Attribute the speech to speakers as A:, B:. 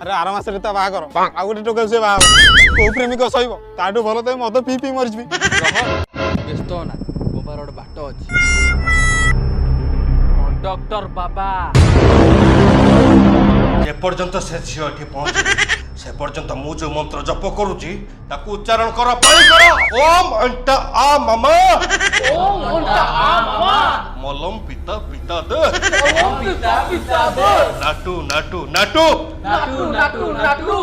A: अरे आर मास बाहागर आउ गोटे टोका से बाहा कौ प्रेमिक सहिब ताठू भल तो मद पी पी मरीजी
B: व्यस्त हो ना गोबार गोटे बाट अच्छी कंडक्टर बाबा
C: जे पर्यंत से झील पहुंचे से पर्यंत मु जो मंत्र जप करुची ताकू उच्चारण कर पाई कर ओम अंटा आ मामा
B: ओम उल्टा आ मामा
C: मलम पिता पिता दे
B: ओम पिता पिता दे
C: नाटू नाटू नाटू
B: नाटू नाटू नाटू